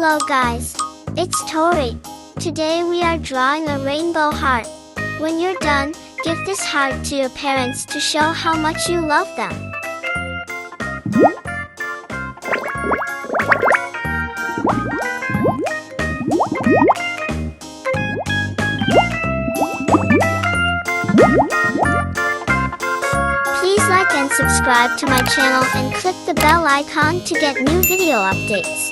Hello guys, it's Tori. Today we are drawing a rainbow heart. When you're done, give this heart to your parents to show how much you love them. Please like and subscribe to my channel and click the bell icon to get new video updates.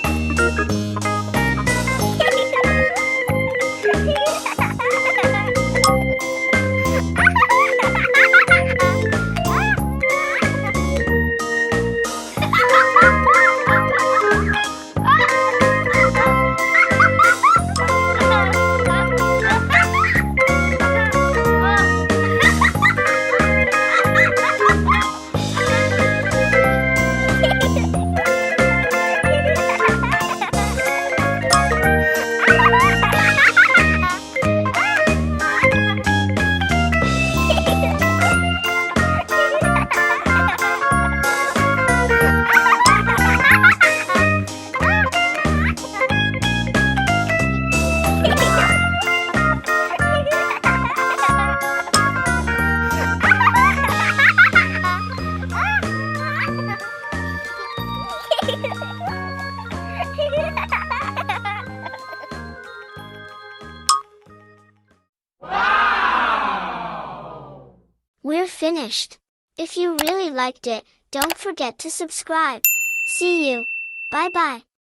We're finished. If you really liked it, don't forget to subscribe. See you. Bye bye.